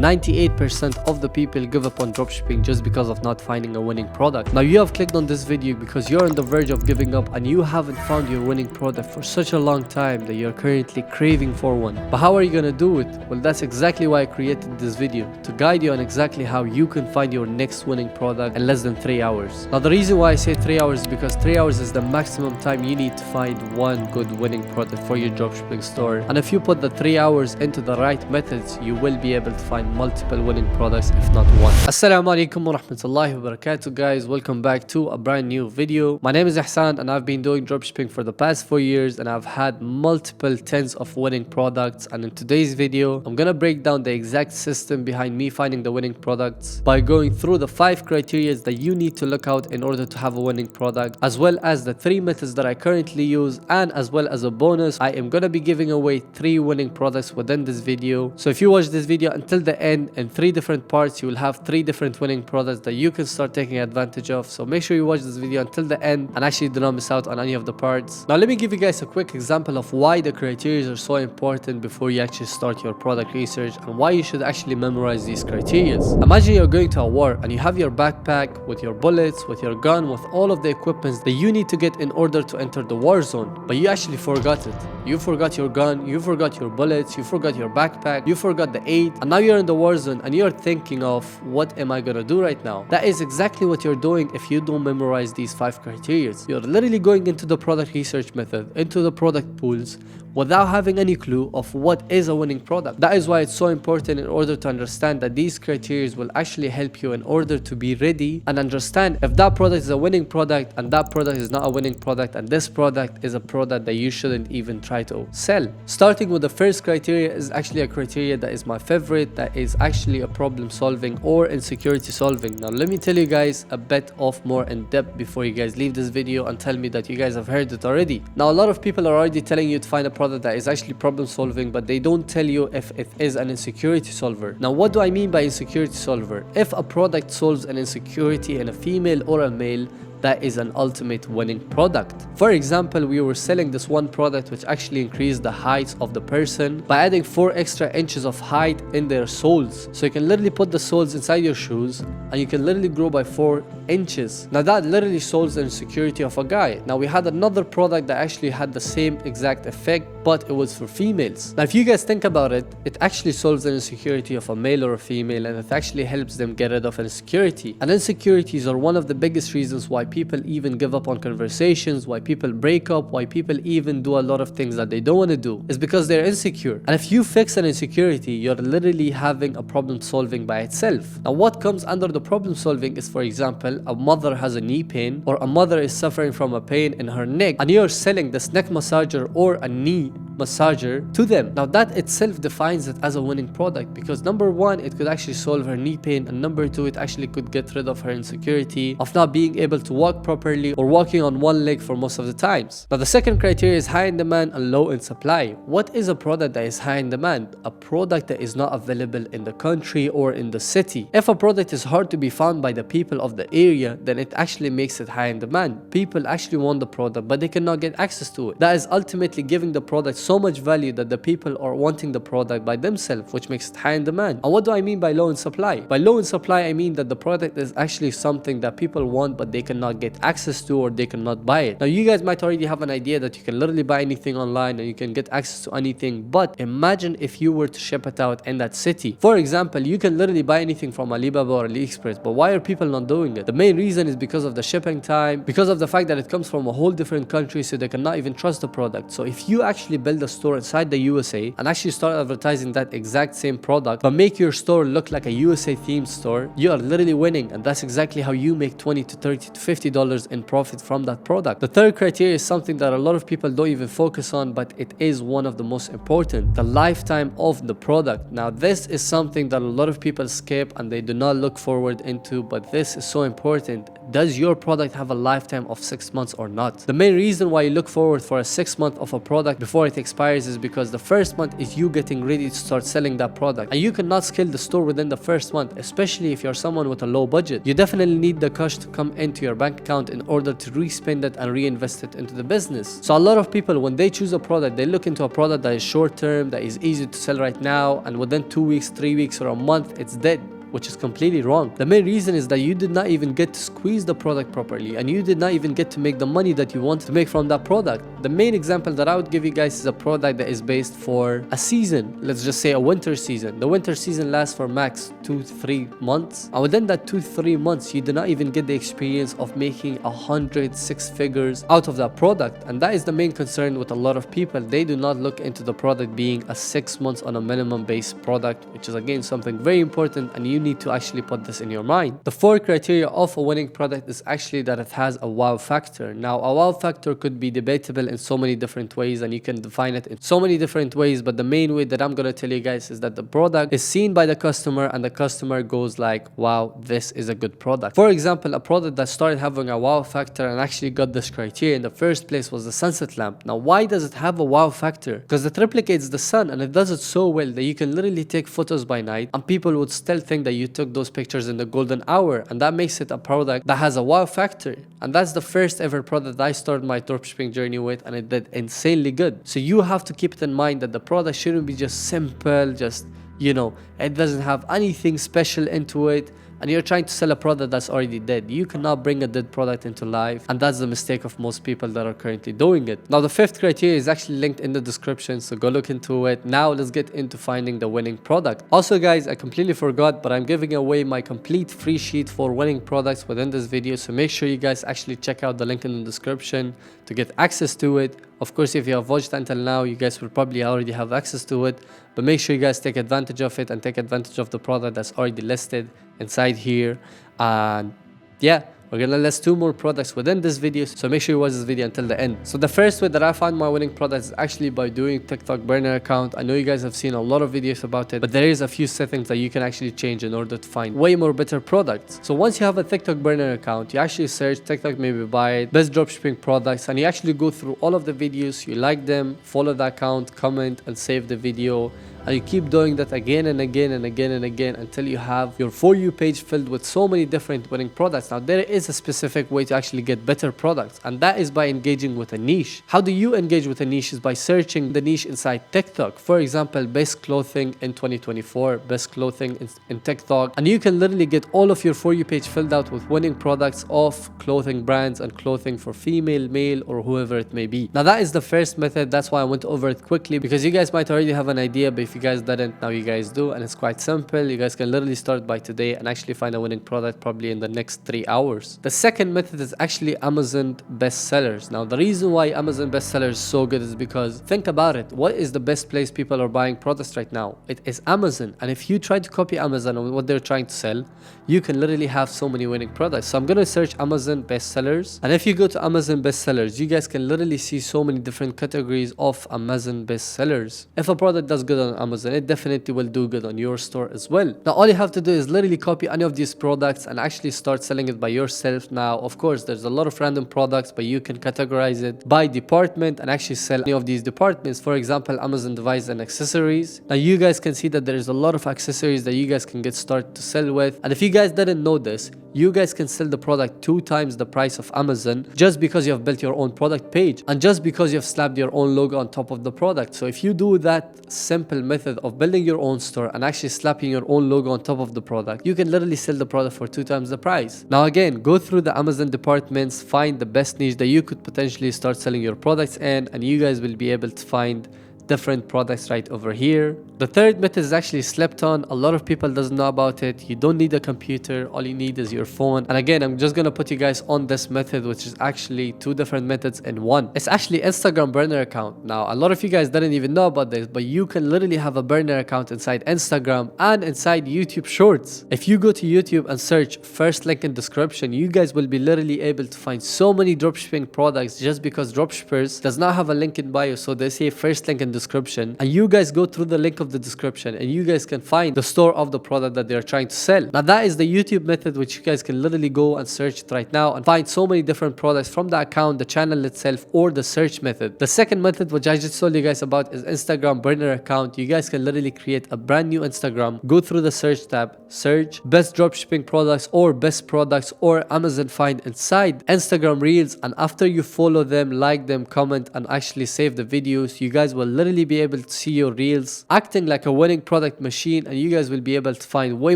98% of the people give up on dropshipping just because of not finding a winning product. Now you have clicked on this video because you're on the verge of giving up and you haven't found your winning product for such a long time that you're currently craving for one. But how are you gonna do it? Well, that's exactly why I created this video, to guide you on exactly how you can find your next winning product in less than 3 hours. Now the reason why I say 3 hours is because 3 hours is the maximum time you need to find one good winning product for your dropshipping store. And if you put the 3 hours into the right methods, you will be able to find multiple winning products, if not one. Assalamu alaikum wa rahmatullahi wa barakatuh, guys. Welcome back to a brand new video. My name is Ihsan and I've been doing dropshipping for the past 4 years and I've had multiple tens of winning products. And in today's video, I'm gonna break down the exact system behind me finding the winning products by going through the 5 criteria that you need to look out in order to have a winning product, as well as the 3 methods that I currently use, and as well as a bonus, I am gonna be giving away 3 winning products within this video. So if you watch this video until the end in 3 different parts, you will have 3 different winning products that you can start taking advantage of. So make sure you watch this video until the end and actually do not miss out on any of the parts. Now let me give you guys a quick example of why the criteria are so important before you actually start your product research and why you should actually memorize these criteria. Imagine you're going to a war and you have your backpack with your bullets, with your gun, with all of the equipments that you need to get in order to enter the war zone, but you actually forgot it. You forgot your gun, you forgot your bullets, you forgot your backpack, you forgot the aid, and now you're in the war zone and you're thinking of, what am I gonna do right now? That is exactly what you're doing if you don't memorize these 5 criteria. You're literally going into the product research method, into the product pools, without having any clue of what is a winning product. That is why it's so important in order to understand that these criteria will actually help you in order to be ready and understand if that product is a winning product and that product is not a winning product and this product is a product that you shouldn't even try to sell. Starting with the first criteria is actually a criteria that is my favorite, that is actually a problem solving or insecurity solving. Now let me tell you guys a bit of more in depth before you guys leave this video and tell me that you guys have heard it already. Now a lot of people are already telling you to find a product that is actually problem solving, but they don't tell you if it is an insecurity solver. Now what do I mean by insecurity solver? If a product solves an insecurity in a female or a male, that is an ultimate winning product. For example, we were selling this one product which actually increased the height of the person by adding 4 extra inches of height in their soles. So you can literally put the soles inside your shoes and you can literally grow by 4 inches. Now that literally solves the insecurity of a guy. Now we had another product that actually had the same exact effect, but it was for females. Now if you guys think about it, it actually solves the insecurity of a male or a female, and it actually helps them get rid of an insecurity. And insecurities are one of the biggest reasons why people even give up on conversations, why people break up, why people even do a lot of things that they don't want to do, is because they're insecure. And if you fix an insecurity, you're literally having a problem solving by itself. Now what comes under the problem solving is, for example, a mother has a knee pain, or a mother is suffering from a pain in her neck, and you're selling this neck massager or a knee massager to them. Now that itself defines it as a winning product, because number 1, it could actually solve her knee pain, and number 2, it actually could get rid of her insecurity of not being able to walk properly or walking on one leg for most of the times. Now the second criteria is high in demand and low in supply. What is a product that is high in demand? A product that is not available in the country or in the city. If a product is hard to be found by the people of the area, then it actually makes it high in demand. People actually want the product, but they cannot get access to it. That is ultimately giving the product so much value that the people are wanting the product by themselves, which makes it high in demand. And what do I mean by low in supply? By low in supply, I mean that the product is actually something that people want, but they cannot get access to, or they cannot buy it. Now you guys might already have an idea that you can literally buy anything online and you can get access to anything, but imagine if you were to ship it out in that city. For example, you can literally buy anything from Alibaba or AliExpress, but why are people not doing it? The main reason is because of the shipping time, because of the fact that it comes from a whole different country, so they cannot even trust the product. So if you actually build a store inside the USA and actually start advertising that exact same product, but make your store look like a USA themed store, you are literally winning. And that's exactly how you make $20 to $30 to $50 in profit from that product. The third criteria is something that a lot of people don't even focus on, but it is one of the most important: the lifetime of the product. Now this is something that a lot of people skip and they do not look forward into, but this is so important. Does your product have a lifetime of 6 months or not? The main reason why you look forward for a 6 month of a product before it expires is because the first month is you getting ready to start selling that product, and you cannot scale the store within the first month, especially if you're someone with a low budget. You definitely need the cash to come into your bank account in order to re-spend it and reinvest it into the business. So a lot of people, when they choose a product, they look into a product that is short term, that is easy to sell right now, and within 2 weeks, 3 weeks, or a month, it's dead, which is completely wrong. The main reason is that you did not even get to squeeze the product properly, and you did not even get to make the money that you want to make from that product. The main example that I would give you guys is a product that is based for a season. Let's just say a winter season. The winter season lasts for max 2-3 months, and within that 2-3 months, you do not even get the experience of making 106 figures out of that product. And that is the main concern with a lot of people. They do not look into the product being a 6 months on a minimum based product, which is again something very important, and you need to actually put this in your mind. The 4 criteria of a winning product is actually that it has a wow factor. Now, a wow factor could be debatable in so many different ways, and you can define it in so many different ways, but the main way that I'm going to tell you guys is that the product is seen by the customer, and the customer goes like, wow, this is a good product. For example, a product that started having a wow factor and actually got this criteria in the first place was the sunset lamp. Now, why does it have a wow factor? Because it replicates the sun, and it does it so well that you can literally take photos by night, and people would still think that you took those pictures in the golden hour, and that makes it a product that has a wow factor. And that's the first ever product I started my dropshipping journey with, and it did insanely good. So you have to keep it in mind that the product shouldn't be just simple, just, you know, it doesn't have anything special into it, and you're trying to sell a product that's already dead. You cannot bring a dead product into life, and that's the mistake of most people that are currently doing it. Now, the 5th criteria is actually linked in the description, so go look into it. Now let's get into finding the winning product. Also guys, I completely forgot, but I'm giving away my complete free sheet for winning products within this video, so make sure you guys actually check out the link in the description to get access to it. Of course, if you have watched until now, you guys will probably already have access to it, but make sure you guys take advantage of it and take advantage of the product that's already listed inside here. And yeah, we're gonna list 2 more products within this video, so make sure you watch this video until the end. So the first way that I found my winning product is actually by doing TikTok burner account. I know you guys have seen a lot of videos about it, but there is a few settings that you can actually change in order to find way more better products. So once you have a TikTok burner account, you actually search TikTok maybe buy it, best dropshipping products, and you actually go through all of the videos, you like them, follow the account, comment, and save the video. And you keep doing that again and again and again and again until you have your For You page filled with so many different winning products. Now, there is a specific way to actually get better products, and that is by engaging with a niche. How do you engage with a niche? Is by searching the niche inside TikTok. For example, best clothing in 2024, best clothing in TikTok, and you can literally get all of your For You page filled out with winning products of clothing brands and clothing for female, male, or whoever it may be. Now, that is the first method. That's why I went over it quickly, because you guys might already have an idea, but if you guys didn't, now you guys do, and it's quite simple. You guys can literally start by today and actually find a winning product probably in the next 3 hours. The second method is actually Amazon bestsellers. Now, the reason why Amazon bestsellers is so good is because think about it. What is the best place people are buying products right now? It is Amazon. And if you try to copy Amazon on what they're trying to sell, you can literally have so many winning products. So I'm going to search Amazon bestsellers, and if you go to Amazon bestsellers, you guys can literally see so many different categories of Amazon bestsellers. If a product does good on Amazon, it definitely will do good on your store as well. Now, all you have to do is literally copy any of these products and actually start selling it by yourself. Now, of course, there's a lot of random products, but you can categorize it by department and actually sell any of these departments. For example, Amazon device and accessories. Now, you guys can see that there is a lot of accessories that you guys can get started to sell with. And if you guys didn't know this, you guys can sell the product 2 times the price of Amazon just because you have built your own product page and just because you have slapped your own logo on top of the product. So if you do that simple method of building your own store and actually slapping your own logo on top of the product, you can literally sell the product for 2 times the price. Now again, go through the Amazon departments, find the best niche that you could potentially start selling your products in, and you guys will be able to find different products right over here. The third method is actually slept on. A lot of people doesn't know about it. You don't need a computer. All you need is your phone. And again, I'm just going to put you guys on this method, which is actually 2 different methods in one. It's actually Instagram burner account. Now, a lot of you guys didn't even know about this, but you can literally have a burner account inside Instagram and inside YouTube Shorts. If you go to YouTube and search first link in description, you guys will be literally able to find so many dropshipping products just because dropshippers does not have a link in bio. So they say first link in description, and you guys go through the link of the description and you guys can find the store of the product that they're trying to sell. Now that is the YouTube method, which you guys can literally go and search it right now and find so many different products from the account, the channel itself, or the search method. The second method, which I just told you guys about, is Instagram burner account. You guys can literally create a brand new Instagram, go through the search tab, search best dropshipping products or best products or Amazon find inside Instagram Reels, and after you follow them, like them, comment, and actually save the videos, you guys will literally be able to see your Reels acting like a winning product machine, and you guys will be able to find way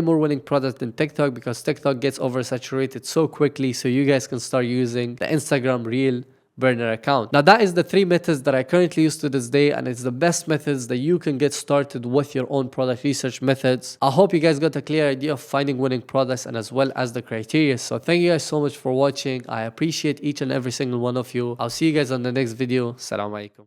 more winning products than TikTok, because TikTok gets oversaturated so quickly. So you guys can start using the Instagram Reel burner account. Now that is the 3 methods that I currently use to this day, and it's the best methods that you can get started with your own product research methods. I hope you guys got a clear idea of finding winning products and as well as the criteria. So thank you guys so much for watching. I appreciate each and every single one of you. I'll see you guys on the next video. Assalamu alaikum.